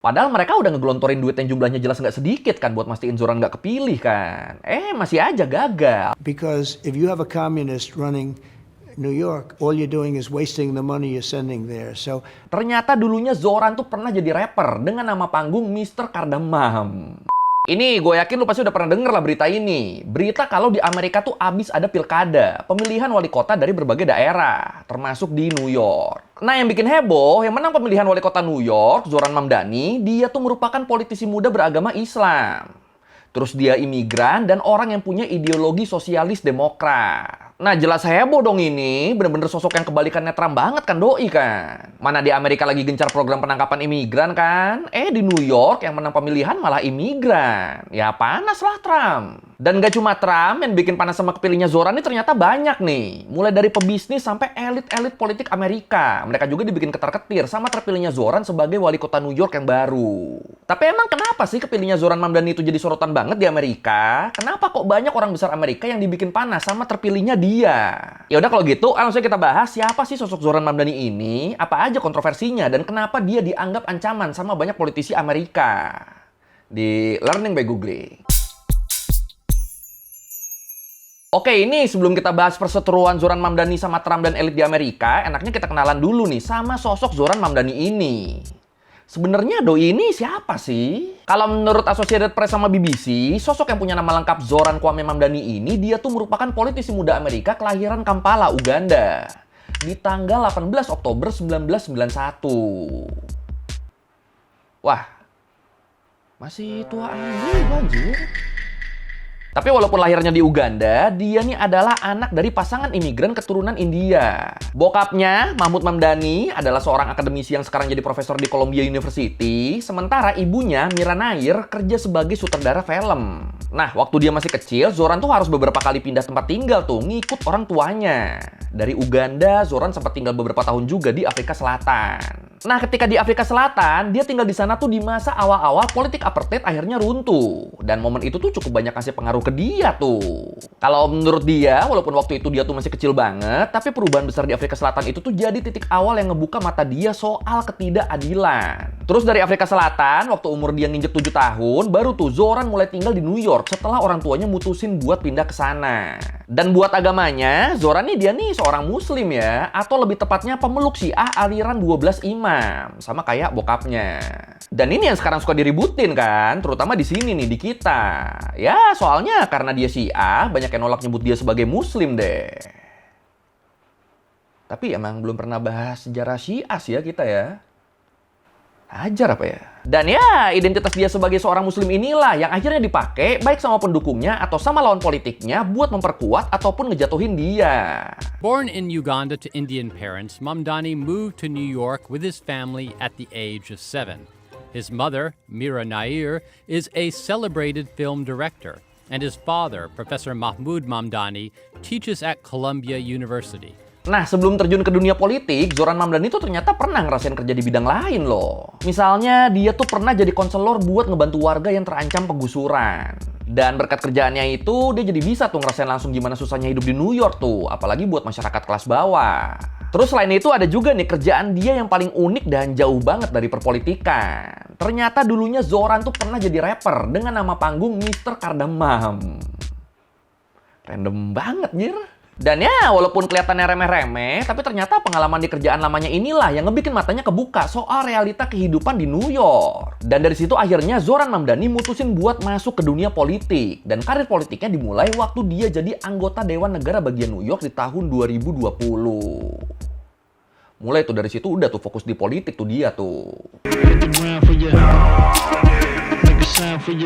Padahal mereka udah ngegelontorin duit yang jumlahnya jelas nggak sedikit kan buat mastiin Zoran nggak kepilih kan. Masih aja gagal. Because if you have a communist running New York, all you're doing is wasting the money you're sending there. So Ternyata dulunya Zoran tuh pernah jadi rapper dengan nama panggung Mr. Kardamam. Ini gue yakin lu pasti udah pernah denger lah berita ini. Berita kalau di Amerika tuh abis ada pilkada, pemilihan wali kota dari berbagai daerah, termasuk di New York. Nah yang bikin heboh, yang menang pemilihan wali kota New York, Zoran Mamdani, dia tuh merupakan politisi muda beragama Islam. Terus dia imigran dan orang yang punya ideologi sosialis demokrat. Nah jelas heboh dong ini, bener-bener sosok yang kebalikannya Trump banget kan doi kan. Mana di Amerika lagi gencar program penangkapan imigran kan. Di New York yang menang pemilihan malah imigran. Ya panas lah Trump. Dan gak cuma Trump yang bikin panas sama kepilihnya Zoran ini ternyata banyak nih. Mulai dari pebisnis sampai elit-elit politik Amerika. Mereka juga dibikin ketar-ketir sama terpilihnya Zoran sebagai wali kota New York yang baru. Tapi emang kenapa sih kepilihnya Zoran Mamdani itu jadi sorotan banget di Amerika? Kenapa kok banyak orang besar Amerika yang dibikin panas sama terpilihnya dia? Ya udah kalau gitu, langsung kita bahas siapa sih sosok Zoran Mamdani ini, apa aja kontroversinya, dan kenapa dia dianggap ancaman sama banyak politisi Amerika. Di Learning by Googling. Oke, ini sebelum kita bahas perseteruan Zoran Mamdani sama Trump dan elit di Amerika, enaknya kita kenalan dulu nih sama sosok Zoran Mamdani ini. Sebenarnya doi ini siapa sih? Kalau menurut Associated Press sama BBC, sosok yang punya nama lengkap Zoran Kwame Mamdani ini, dia tuh merupakan politisi muda Amerika kelahiran Kampala, Uganda. Di tanggal 18 Oktober 1991. Wah, masih tua juga anjir. Tapi walaupun lahirnya di Uganda, dia nih adalah anak dari pasangan imigran keturunan India. Bokapnya, Mahmud Mamdani, adalah seorang akademisi yang sekarang jadi profesor di Columbia University. Sementara ibunya, Mira Nair, kerja sebagai sutradara film. Nah, waktu dia masih kecil, Zoran tuh harus beberapa kali pindah tempat tinggal tuh, ngikut orang tuanya. Dari Uganda, Zoran sempat tinggal beberapa tahun juga di Afrika Selatan. Nah, ketika di Afrika Selatan, dia tinggal di sana tuh di masa awal-awal politik apartheid akhirnya runtuh. Dan momen itu tuh cukup banyak kasih pengaruh ke dia tuh. Kalau menurut dia, walaupun waktu itu dia tuh masih kecil banget, tapi perubahan besar di Afrika Selatan itu tuh jadi titik awal yang ngebuka mata dia soal ketidakadilan. Terus dari Afrika Selatan, waktu umur dia nginjek 7 tahun, baru tuh Zoran mulai tinggal di New York setelah orang tuanya mutusin buat pindah ke sana. Dan buat agamanya, Zoran nih dia nih seorang muslim ya, atau lebih tepatnya pemeluk Syiah aliran 12 imam, sama kayak bokapnya. Dan ini yang sekarang suka diributin kan, terutama di sini nih, di kita. Ya, soalnya karena dia Syiah, banyak yang nolak nyebut dia sebagai muslim deh. Tapi emang belum pernah bahas sejarah Syiah sih ya kita ya. Ajar apa ya? Dan ya, identitas dia sebagai seorang muslim inilah yang akhirnya dipakai baik sama pendukungnya atau sama lawan politiknya buat memperkuat ataupun ngejatuhin dia. Born in Uganda to Indian parents, Mamdani moved to New York with his family at the age of 7. His mother, Mira Nair, is a celebrated film director, and his father, Professor Mahmoud Mamdani, teaches at Columbia University. Nah, sebelum terjun ke dunia politik, Zoran Mamdani tuh ternyata pernah ngerasain kerja di bidang lain loh. Misalnya, dia tuh pernah jadi konselor buat ngebantu warga yang terancam penggusuran. Dan berkat kerjaannya itu, dia jadi bisa tuh ngerasain langsung gimana susahnya hidup di New York tuh, apalagi buat masyarakat kelas bawah. Terus selain itu ada juga nih kerjaan dia yang paling unik dan jauh banget dari perpolitikan. Ternyata dulunya Zoran tuh pernah jadi rapper dengan nama panggung Mr. Kardamam. Random banget, Jir. Dan ya, walaupun kelihatannya remeh-remeh, tapi ternyata pengalaman di kerjaan lamanya inilah yang ngebikin matanya kebuka soal realita kehidupan di New York. Dan dari situ akhirnya Zoran Mamdani mutusin buat masuk ke dunia politik. Dan karir politiknya dimulai waktu dia jadi anggota Dewan Negara bagian New York di tahun 2020. Mulai tuh dari situ udah tuh fokus di politik tuh dia tuh.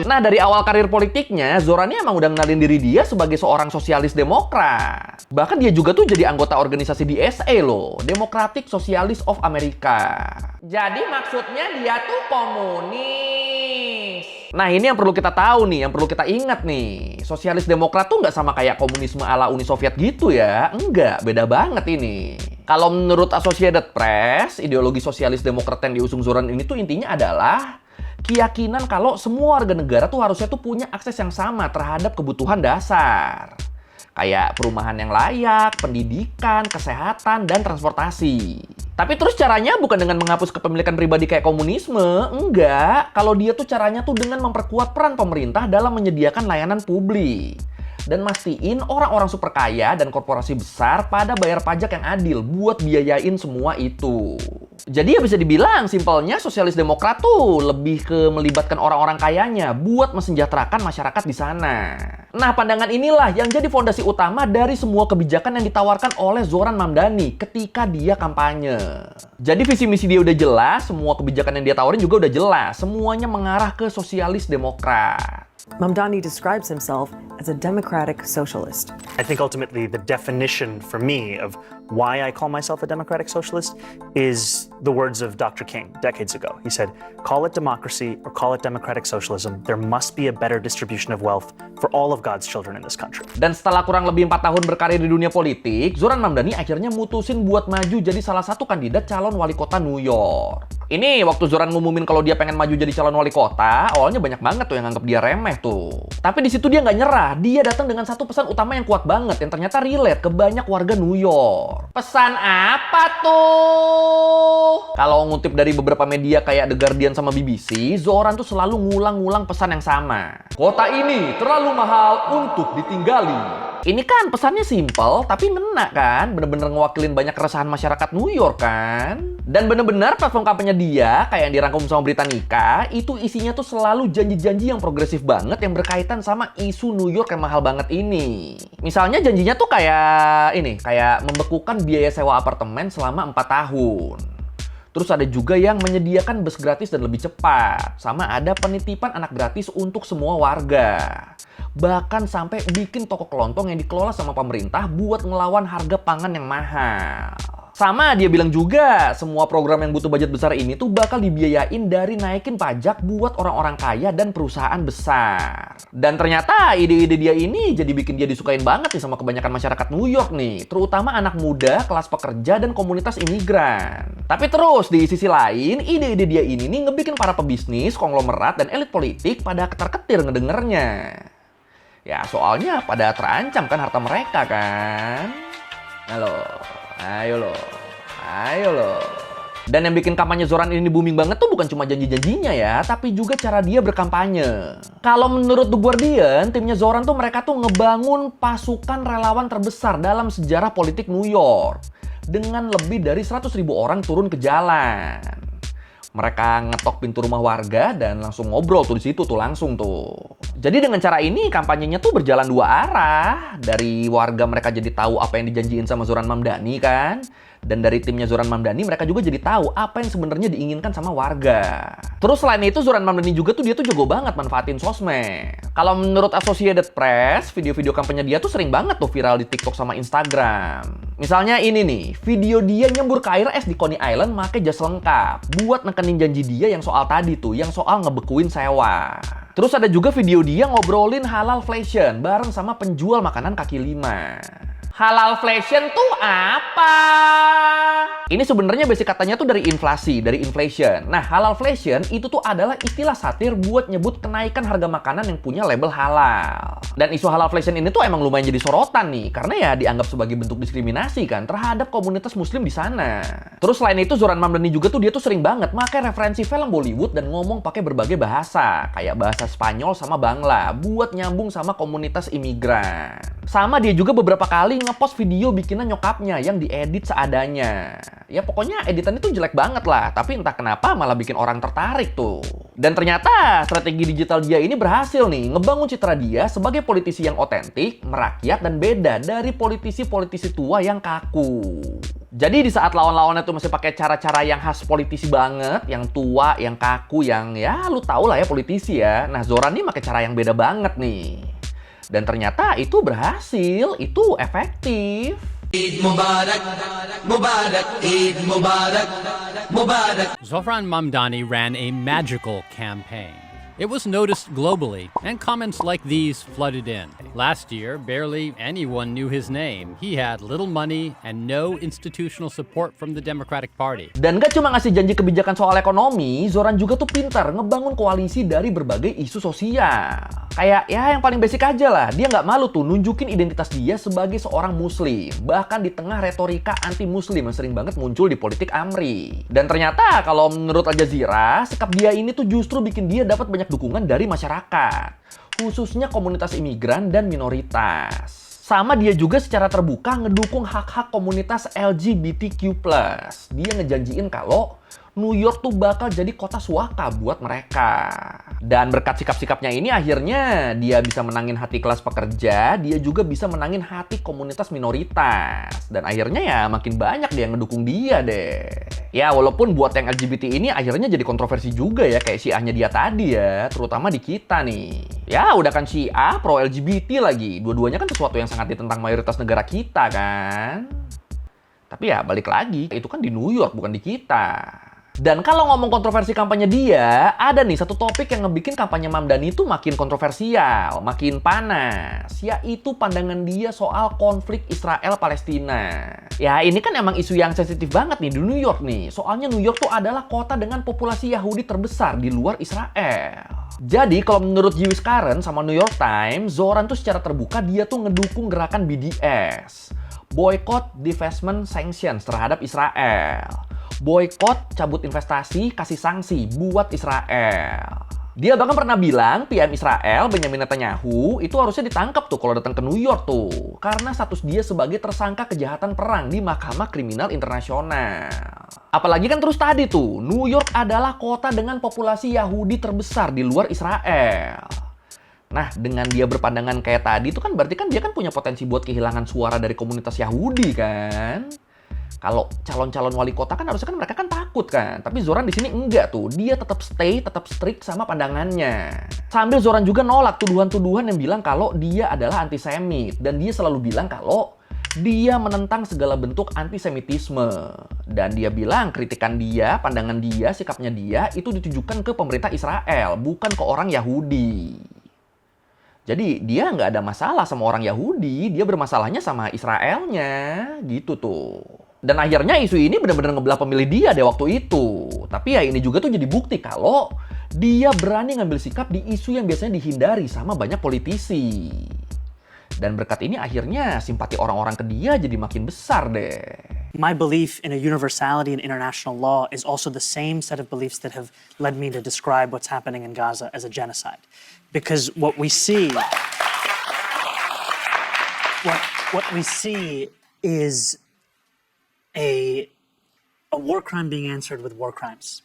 Nah, dari awal karir politiknya, Zoran ini emang udah ngenalin diri dia sebagai seorang sosialis demokrat. Bahkan dia juga tuh jadi anggota organisasi DSA loh, Democratic Socialists of America. Jadi maksudnya dia tuh komunis. Nah, ini yang perlu kita tahu nih, yang perlu kita ingat nih. Sosialis demokrat tuh nggak sama kayak komunisme ala Uni Soviet gitu ya. Enggak, beda banget ini. Kalau menurut Associated Press, ideologi sosialis demokrat yang diusung Zoran ini tuh intinya adalah keyakinan kalau semua warga negara tuh harusnya tuh punya akses yang sama terhadap kebutuhan dasar. Kayak perumahan yang layak, pendidikan, kesehatan, dan transportasi. Tapi terus caranya bukan dengan menghapus kepemilikan pribadi kayak komunisme. Enggak, kalau dia tuh caranya tuh dengan memperkuat peran pemerintah dalam menyediakan layanan publik. Dan mastiin orang-orang super kaya dan korporasi besar pada bayar pajak yang adil buat biayain semua itu. Jadi ya bisa dibilang simpelnya sosialis demokrat tuh lebih ke melibatkan orang-orang kayanya buat mensejahterakan masyarakat di sana. Nah, pandangan inilah yang jadi fondasi utama dari semua kebijakan yang ditawarkan oleh Zoran Mamdani ketika dia kampanye. Jadi visi misi dia udah jelas, semua kebijakan yang dia tawarin juga udah jelas, semuanya mengarah ke sosialis demokrat. Mamdani describes himself as a democratic socialist. I think ultimately the definition for me of why I call myself a democratic socialist is the words of Dr. King decades ago. He said, call it democracy or call it democratic socialism, there must be a better distribution of wealth for all of God's children in this country. Dan setelah kurang lebih 4 tahun berkarir di dunia politik, Zoran Mamdani akhirnya mutusin buat maju jadi salah satu kandidat calon wali kota New York. Ini waktu Zoran ngumumin kalau dia pengen maju jadi calon wali kota, awalnya banyak banget tuh yang nganggep dia remeh tuh. Tapi di situ dia nggak nyerah, dia datang dengan satu pesan utama yang kuat banget yang ternyata relate ke banyak warga New York. Pesan apa tuh? Kalau ngutip dari beberapa media kayak The Guardian sama BBC, Zoran tuh selalu ngulang-ngulang pesan yang sama. Kota ini terlalu mahal untuk ditinggali. Ini kan pesannya simple, tapi ngena kan? Bener-bener ngewakilin banyak keresahan masyarakat New York kan? Dan bener-bener platform kampanye dia, kayak yang dirangkum sama Britannica, itu isinya tuh selalu janji-janji yang progresif banget yang berkaitan sama isu New York yang mahal banget ini. Misalnya janjinya tuh kayak ini, kayak membekukan biaya sewa apartemen selama 4 tahun. Terus ada juga yang menyediakan bus gratis dan lebih cepat. Sama ada penitipan anak gratis untuk semua warga. Bahkan sampai bikin toko kelontong yang dikelola sama pemerintah buat ngelawan harga pangan yang mahal. Sama dia bilang juga, semua program yang butuh budget besar ini tuh bakal dibiayain dari naikin pajak buat orang-orang kaya dan perusahaan besar. Dan ternyata ide-ide dia ini jadi bikin dia disukain banget nih sama kebanyakan masyarakat New York nih. Terutama anak muda, kelas pekerja, dan komunitas imigran. Tapi terus di sisi lain, ide-ide dia ini nih ngebikin para pebisnis, konglomerat, dan elit politik pada ketar-ketir ngedengernya. Ya soalnya pada terancam kan harta mereka kan. Ayo loh. Dan yang bikin kampanye Zoran ini booming banget tuh bukan cuma janji-janjinya ya, tapi juga cara dia berkampanye. Kalau menurut The Guardian, timnya Zoran tuh mereka tuh ngebangun pasukan relawan terbesar dalam sejarah politik New York. Dengan lebih dari 100.000 orang turun ke jalan. Mereka ngetok pintu rumah warga dan langsung ngobrol tuh di situ tuh langsung tuh. Jadi dengan cara ini kampanyenya tuh berjalan dua arah. Dari warga mereka jadi tahu apa yang dijanjiin sama Zoran Mamdani kan. Dan dari timnya Zoran Mamdani mereka juga jadi tahu apa yang sebenarnya diinginkan sama warga. Terus selain itu Zoran Mamdani juga tuh dia tuh jago banget manfaatin sosmed. Kalau menurut Associated Press, video-video kampanye dia tuh sering banget tuh viral di TikTok sama Instagram. Misalnya ini nih, video dia nyembur ke air es di Coney Island pakai jas lengkap buat nekenin janji dia yang soal tadi tuh, yang soal ngebekuin sewa. Terus ada juga video dia ngobrolin halal fashion bareng sama penjual makanan kaki lima. Halal fashion tuh apa? Ini sebenarnya basic katanya tuh dari inflasi, dari inflation. Nah, halal fashion itu tuh adalah istilah satir buat nyebut kenaikan harga makanan yang punya label halal. Dan isu halal fashion ini tuh emang lumayan jadi sorotan nih, karena ya dianggap sebagai bentuk diskriminasi kan terhadap komunitas muslim di sana. Terus selain itu Zoran Mamdani juga tuh dia tuh sering banget pakai referensi film Bollywood dan ngomong pakai berbagai bahasa, kayak bahasa Spanyol sama Bangla buat nyambung sama komunitas imigran. Sama dia juga beberapa kali ngepost video bikinan nyokapnya yang diedit seadanya. Ya pokoknya editannya tuh jelek banget lah, tapi entah kenapa malah bikin orang tertarik tuh. Dan ternyata strategi digital dia ini berhasil nih ngebangun citra dia sebagai politisi yang otentik, merakyat, dan beda dari politisi-politisi tua yang kaku. Jadi di saat lawan-lawannya tuh masih pakai cara-cara yang khas politisi banget, yang tua, yang kaku, yang ya lu tau lah ya politisi ya. Nah Zoran nih pakai cara yang beda banget nih. Dan ternyata itu berhasil, itu efektif. Eid Mubarak, Mubarak, Eid Mubarak, Mubarak. Zoran Mamdani ran a magical campaign. It was noticed globally, and comments like these flooded in. Last year, barely anyone knew his name. He had little money and no institutional support from the Democratic Party. Dan gak cuma ngasih janji kebijakan soal ekonomi, Zoran juga tuh pintar ngebangun koalisi dari berbagai isu sosial. Kayak ya yang paling basic aja lah, dia nggak malu tuh nunjukin identitas dia sebagai seorang muslim. Bahkan di tengah retorika anti-muslim yang sering banget muncul di politik AMRI. Dan ternyata kalau menurut Al Jazeera, sikap dia ini tuh justru bikin dia dapat banyak dukungan dari masyarakat. Khususnya komunitas imigran dan minoritas. Sama dia juga secara terbuka ngedukung hak-hak komunitas LGBTQ+. Dia ngejanjiin kalau New York tuh bakal jadi kota suaka buat mereka. Dan berkat sikap-sikapnya ini akhirnya dia bisa menangin hati kelas pekerja, dia juga bisa menangin hati komunitas minoritas. Dan akhirnya ya makin banyak dia yang ngedukung dia deh. Ya walaupun buat yang LGBT ini akhirnya jadi kontroversi juga ya, kayak Syiahnya dia tadi ya, terutama di kita nih. Ya udah kan Syiah pro LGBT lagi, dua-duanya kan sesuatu yang sangat ditentang mayoritas negara kita kan. Tapi ya balik lagi, itu kan di New York bukan di kita. Dan kalau ngomong kontroversi kampanye dia, ada nih satu topik yang ngebikin kampanye Mamdani itu makin kontroversial, makin panas, yaitu pandangan dia soal konflik Israel-Palestina. Ya ini kan emang isu yang sensitif banget nih di New York nih, soalnya New York tuh adalah kota dengan populasi Yahudi terbesar di luar Israel. Jadi kalau menurut Jewish Current sama New York Times, Zoran tuh secara terbuka dia tuh ngedukung gerakan BDS, Boycott, Divestment, Sanctions terhadap Israel. Boykot, cabut investasi, kasih sanksi buat Israel. Dia bahkan pernah bilang PM Israel, Benjamin Netanyahu, itu harusnya ditangkap tuh kalau datang ke New York tuh. Karena status dia sebagai tersangka kejahatan perang di Mahkamah Kriminal Internasional. Apalagi kan terus tadi tuh, New York adalah kota dengan populasi Yahudi terbesar di luar Israel. Nah, dengan dia berpandangan kayak tadi itu kan berarti kan dia kan punya potensi buat kehilangan suara dari komunitas Yahudi kan? Kalau calon-calon wali kota kan harusnya kan mereka kan takut kan. Tapi Zoran di sini enggak tuh. Dia tetap stay, tetap strict sama pandangannya. Sambil Zoran juga nolak tuduhan-tuduhan yang bilang kalau dia adalah antisemit. Dan dia selalu bilang kalau dia menentang segala bentuk antisemitisme. Dan dia bilang kritikan dia, pandangan dia, sikapnya dia itu ditujukan ke pemerintah Israel, bukan ke orang Yahudi. Jadi dia nggak ada masalah sama orang Yahudi, dia bermasalahnya sama Israelnya, gitu tuh. Dan akhirnya isu ini benar-benar ngebelah pemilih dia deh waktu itu. Tapi ya ini juga tuh jadi bukti kalau dia berani ngambil sikap di isu yang biasanya dihindari sama banyak politisi. Dan berkat ini akhirnya simpati orang-orang ke dia jadi makin besar deh. My belief in a universality in international law is also the same set of beliefs that have led me to describe what's happening in Gaza as a genocide. Because what we see is a war crime being answered with war crimes.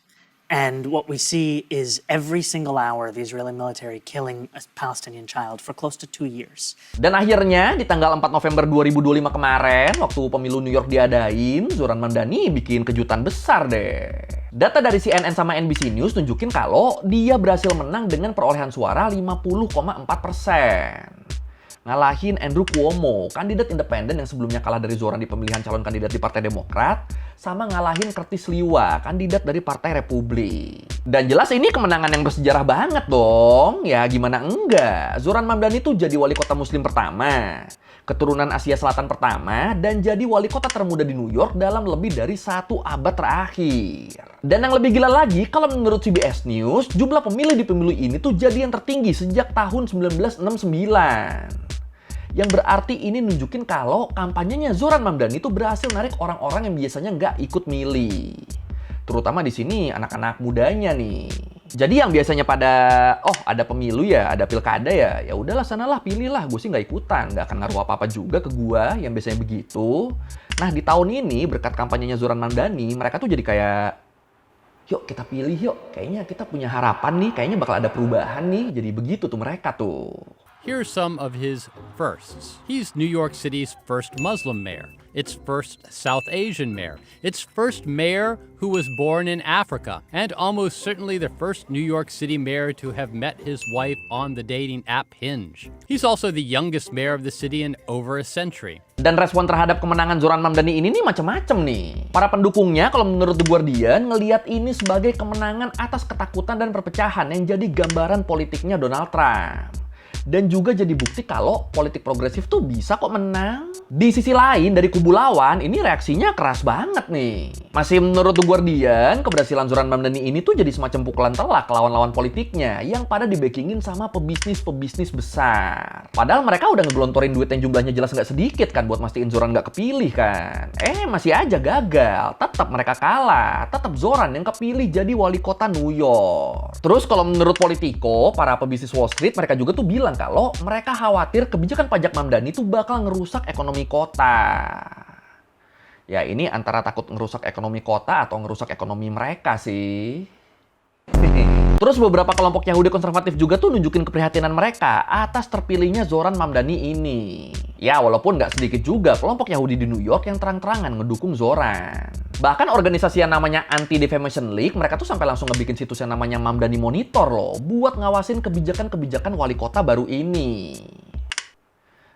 And what we see is every single hour the Israeli military killing a Palestinian child for close to 2 years. Dan akhirnya di tanggal 4 November 2025 kemarin, waktu pemilu New York diadain, Zoran Mamdani bikin kejutan besar deh. Data dari CNN sama NBC News tunjukin kalau dia berhasil menang dengan perolehan suara 50,4%. Ngalahin Andrew Cuomo, kandidat independen yang sebelumnya kalah dari Zoran di pemilihan calon kandidat di Partai Demokrat, sama ngalahin Curtis Sliwa, kandidat dari Partai Republik. Dan jelas ini kemenangan yang bersejarah banget dong. Ya gimana enggak, Zoran Mamdani tuh jadi wali kota muslim pertama, keturunan Asia Selatan pertama, dan jadi wali kota termuda di New York dalam lebih dari 1 abad terakhir. Dan yang lebih gila lagi, kalau menurut CBS News, jumlah pemilih di pemilu ini tuh jadi yang tertinggi sejak tahun 1969. Yang berarti ini nunjukin kalau kampanyenya Zoran Mamdani itu berhasil narik orang-orang yang biasanya nggak ikut milih. Terutama di sini anak-anak mudanya nih. Jadi yang biasanya pada, ada pemilu ya, ada pilkada ya, ya udahlah sanalah pilihlah, gue sih nggak ikutan, nggak akan ngaruh apa-apa juga ke gue yang biasanya begitu. Nah di tahun ini berkat kampanyenya Zoran Mamdani, mereka tuh jadi kayak, yuk kita pilih yuk, kayaknya kita punya harapan nih, kayaknya bakal ada perubahan nih, jadi begitu tuh mereka tuh. Here are some of his firsts. He's New York City's first Muslim mayor, its first South Asian mayor, its first mayor who was born in Africa, and almost certainly the first New York City mayor to have met his wife on the dating app Hinge. He's also the youngest mayor of the city in over a century. Dan respon terhadap kemenangan Zoran Mamdani ini nih macam-macam nih. Para pendukungnya kalau menurut The Guardian ngelihat ini sebagai kemenangan atas ketakutan dan perpecahan yang jadi gambaran politiknya Donald Trump. Dan juga jadi bukti kalau politik progresif tuh bisa kok menang. Di sisi lain, dari kubu lawan, ini reaksinya keras banget nih. Masih menurut The Guardian, keberhasilan Zoran Mamdani ini tuh jadi semacam pukulan telak ke lawan-lawan politiknya yang pada dibackingin sama pebisnis-pebisnis besar. Padahal mereka udah ngegelontorin duit yang jumlahnya jelas nggak sedikit kan buat mastiin Zoran nggak kepilih kan. Masih aja gagal. Tetap mereka kalah. Tetap Zoran yang kepilih jadi wali kota New York. Terus kalau menurut Politico, para pebisnis Wall Street, mereka juga tuh bilang kalau mereka khawatir kebijakan pajak Mamdani tuh bakal ngerusak ekonomi kota. Ya ini antara takut ngerusak ekonomi kota atau ngerusak ekonomi mereka sih. Terus beberapa kelompok Yahudi konservatif juga tuh nunjukin keprihatinan mereka atas terpilihnya Zoran Mamdani ini. Ya walaupun nggak sedikit juga kelompok Yahudi di New York yang terang-terangan ngedukung Zoran. Bahkan organisasi yang namanya Anti-Defamation League, mereka tuh sampai langsung ngebikin situs yang namanya Mamdani Monitor loh, buat ngawasin kebijakan-kebijakan wali kota baru ini.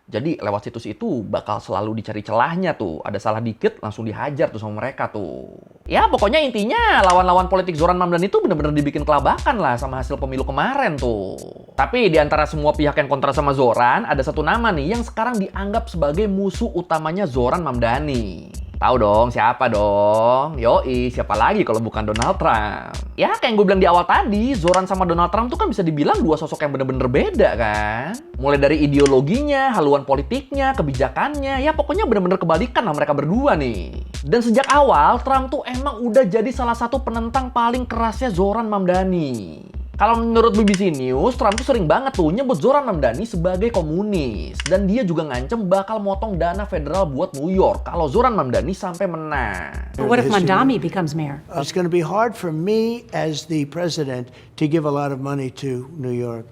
Jadi lewat situs itu bakal selalu dicari celahnya tuh. Ada salah dikit langsung dihajar tuh sama mereka tuh. Ya pokoknya intinya lawan-lawan politik Zoran Mamdani itu bener-bener dibikin kelabakan lah sama hasil pemilu kemarin tuh. Tapi di antara semua pihak yang kontra sama Zoran, ada satu nama nih yang sekarang dianggap sebagai musuh utamanya Zoran Mamdani. Tahu dong, siapa dong? Yoi, siapa lagi kalau bukan Donald Trump? Ya, kayak yang gue bilang di awal tadi, Zoran sama Donald Trump tuh kan bisa dibilang dua sosok yang bener-bener beda kan? Mulai dari ideologinya, haluan politiknya, kebijakannya, ya pokoknya bener-bener kebalikan lah mereka berdua nih. Dan sejak awal, Trump tuh emang udah jadi salah satu penentang paling kerasnya Zoran Mamdani. Kalau menurut BBC News, Trump tuh sering banget tuh nyebut Zoran Mamdani sebagai komunis. Dan dia juga ngancem bakal motong dana federal buat New York kalau Zoran Mamdani sampai menang. What if Mamdani becomes mayor? It's going to be hard for me as the president to give a lot of money to New York.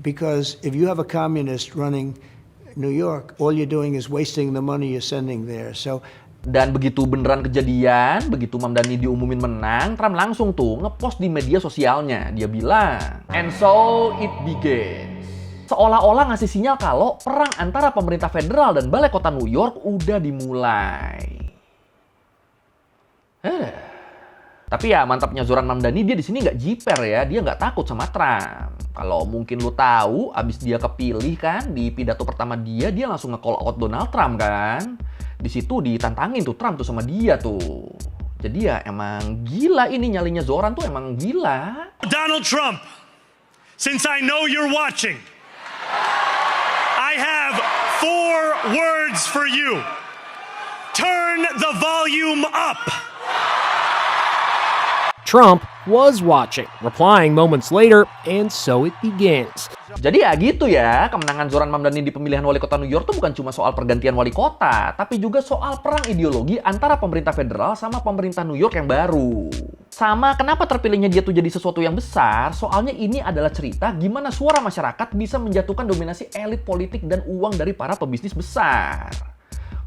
Because if you have a communist running New York, all you're doing is wasting the money you're sending there. So dan begitu beneran kejadian, begitu Mamdani diumumin menang, Trump langsung tuh ngepost di media sosialnya. Dia bilang, and so it begins. Seolah-olah ngasih sinyal kalau perang antara pemerintah federal dan balai kota New York udah dimulai. Tapi ya mantapnya Zoran Mamdani, dia di sini nggak jiper ya, dia nggak takut sama Trump. Kalau mungkin lu tahu, abis dia kepilih kan, di pidato pertama dia langsung nge-call out Donald Trump kan. Di situ ditantangin tuh Trump tuh sama dia tuh. Jadi ya emang gila ini nyalinya Zoran tuh emang gila. Donald Trump, since I know you're watching, I have 4 words for you. Turn the volume up. Trump was watching, replying moments later, and so it begins. Jadi ya gitu ya, kemenangan Zoran Mamdani di pemilihan wali kota New York tuh bukan cuma soal pergantian wali kota, tapi juga soal perang ideologi antara pemerintah federal sama pemerintah New York yang baru. Sama kenapa terpilihnya dia tuh jadi sesuatu yang besar, soalnya ini adalah cerita gimana suara masyarakat bisa menjatuhkan dominasi elit politik dan uang dari para pebisnis besar.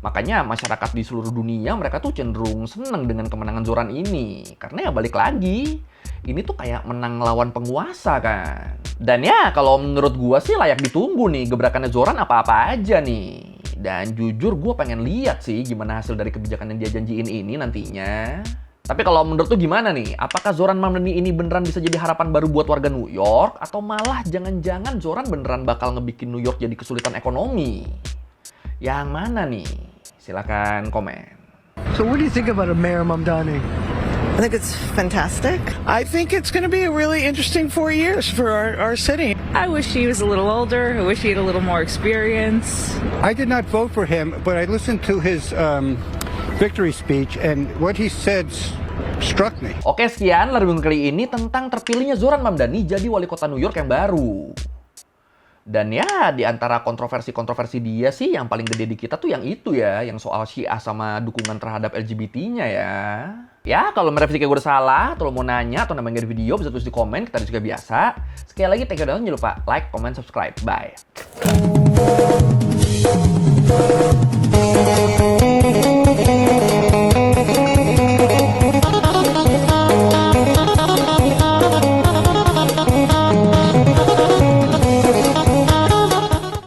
Makanya masyarakat di seluruh dunia mereka tuh cenderung seneng dengan kemenangan Zoran ini. Karena ya balik lagi, ini tuh kayak menang lawan penguasa kan. Dan ya kalau menurut gua sih layak ditunggu nih gebrakannya Zoran apa-apa aja nih. Dan jujur gua pengen lihat sih gimana hasil dari kebijakan yang dia janjiin ini nantinya. Tapi kalau menurut tuh gimana nih? Apakah Zoran Mamdani ini beneran bisa jadi harapan baru buat warga New York? Atau malah jangan-jangan Zoran beneran bakal ngebikin New York jadi kesulitan ekonomi? Yang mana nih? Silakan komen. So what do you think about a Mayor Mamdani? I think it's fantastic. I think it's going to be a really interesting 4 years for our city. I wish he was a little older. I wish he had a little more experience. I did not vote for him, but I listened to his victory speech, and what he said struck me. Oke, sekian Laribung kali ini tentang terpilihnya Zoran Mamdani jadi wali kota New York yang baru. Dan ya, di antara kontroversi-kontroversi dia sih, yang paling gede di kita tuh yang itu ya, yang soal Syiah sama dukungan terhadap LGBT-nya ya. Ya, kalau merevisi kayak gue udah salah, atau lo mau nanya, atau nambahin video, bisa tulis di komen, kita juga biasa. Sekali lagi, thank you, jangan lupa like, comment, subscribe. Bye.